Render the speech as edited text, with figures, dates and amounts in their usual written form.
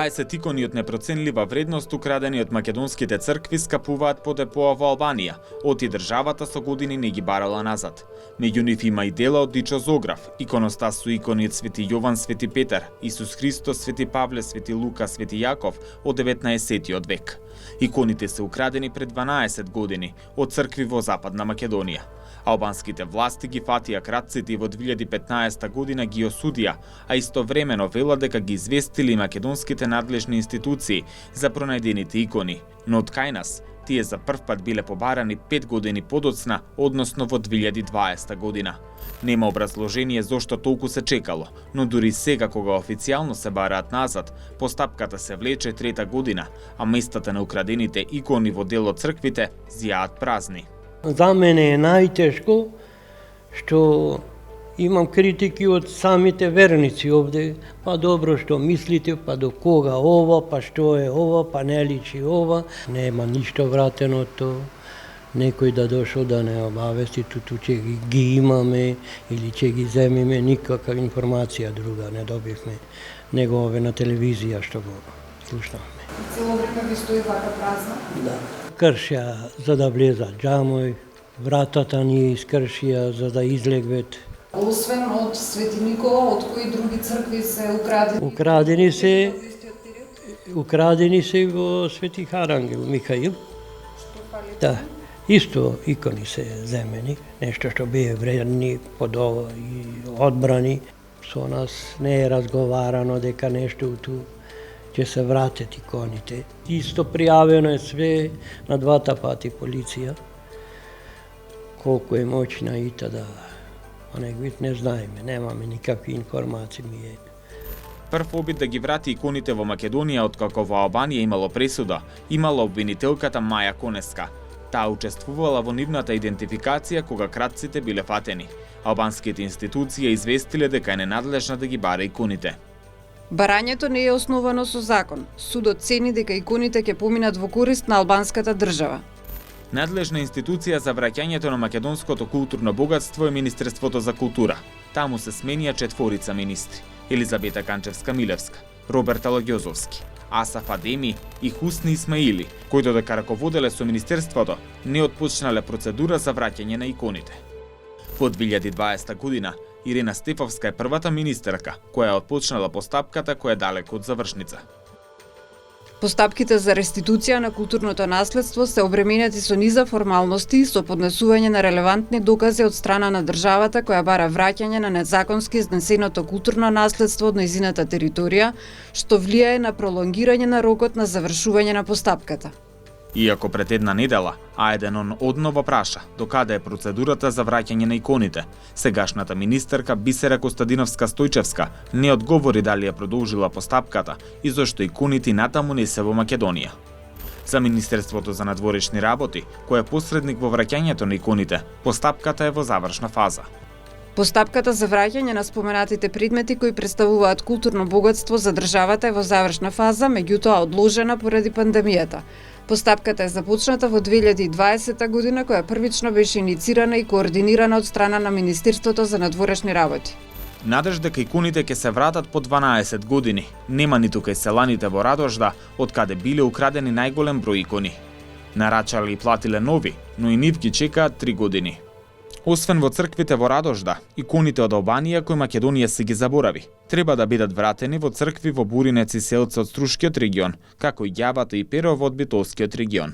20 икони од непроценлива вредност украдени од македонските цркви скапуваат по депоа во Албанија, оти државата со години не ги барала назад. Меѓу нив има и дела од Дичо Зограф, иконостас со икони од Свети Јован, Свети Петар, Исус Христос, Свети Павле, Свети Лука, Свети Јаков од 19 век. Иконите се украдени пред 12 години од цркви во Западна Македонија. Албанските власти ги фатија кратците и во 2015 година ги осудија, а истовремено велат дека ги известили македонските надлежни институции за пронајдените икони, но од кај нас тие за прв пат биле побарани 5 години подоцна, односно во 2020 година. Нема образложение зошто толку се чекало, но дури сега кога официјално се бараат назад, постапката се влече 3-та година, а местата на украдените икони во дел од црквите зјаат празни. За мене е најтешко што имам критики од самите верници овде, па добро што мислите, па до кога ова, па што е ова, па не личи ова, нема ништо вратено то. Некој да дошол да не обавести, туту че ги имаме или че ги земиме, никаква информација друга не добивме, него ове на телевизија што го слушнавме. Цело време ви стои вака празна? Да. Кршија за да влезат џамој, вратата ни искршија за да излегвет. Освен од Свети Никола, од кои други цркви се украдени? Украдени се во Свети Харангел, Михаил. Да, исто икони се земени, нешто што бие вредни под ова и одбрани. Со нас не е разговарано дека нешто ту ќе се вратат иконите. Исто пријавено е све на двата пати полиција. Колку е моćна и тада, не знаеме, немаме никакви информации ми е. Прв обид да ги врати иконите во Македонија откако во Албанија имало пресуда, имала обвинителката Маја Конеска. Таа учествувала во нивната идентификација кога кратците биле фатени. Албанските институции известиле дека е ненадлежна да ги бара иконите. Барањето не е основано со закон. Судот цени дека иконите ќе поминат во корист на албанската држава. Надлежна институција за враќањето на македонското културно богатство е Министерството за култура. Таму се сменија 4 министри: Елизабета Канчевска-Милевска, Роберт Алагјозовски, Асаф Адеми и Хусни Исмаили, кои додека раководеле со министерството, не отпочнале процедура за враќање на иконите. Во 2020 година Ирена Стефовска е првата министерка која отпочнала постапката која е далеку од завршница. Постапките за реституција на културното наследство се обременети со низа формалности и со поднесување на релевантни докази од страна на државата која бара враќање на незаконски изнесеното културно наследство од нејзината територија, што влијае на пролонгирање на рокот на завршување на постапката. Иако пред една недела А1 одново праша докаде е процедурата за враќање на иконите, сегашната министерка Бисера Костадиновска-Стојчевска не одговори дали ја продолжила постапката и зошто иконите натаму не се во Македонија. За Министерството за надворешни работи, кој е посредник во враќањето на иконите, постапката е во завршна фаза. Постапката за враќање на споменатите предмети кои представуваат културно богатство за државата е во завршна фаза, меѓутоа одложена поради пандемијата. Постапката е започната во 2020 година, која првично беше иницирана и координирана од страна на Министерството за надворешни работи. Надеж дека иконите ќе се вратат по 12 години, нема ниту кај селаните во Радожда, од каде биле украдени најголем број икони. Нарачале и платиле нови, но и нив ги чекаат 3 години. Освен во црквите во Радожда, иконите од Албанија кои Македонија се ги заборави, треба да бидат вратени во цркви во Буринец и Селце од Струшкиот регион, како и Ѓавата и Перово од Битолскиот регион.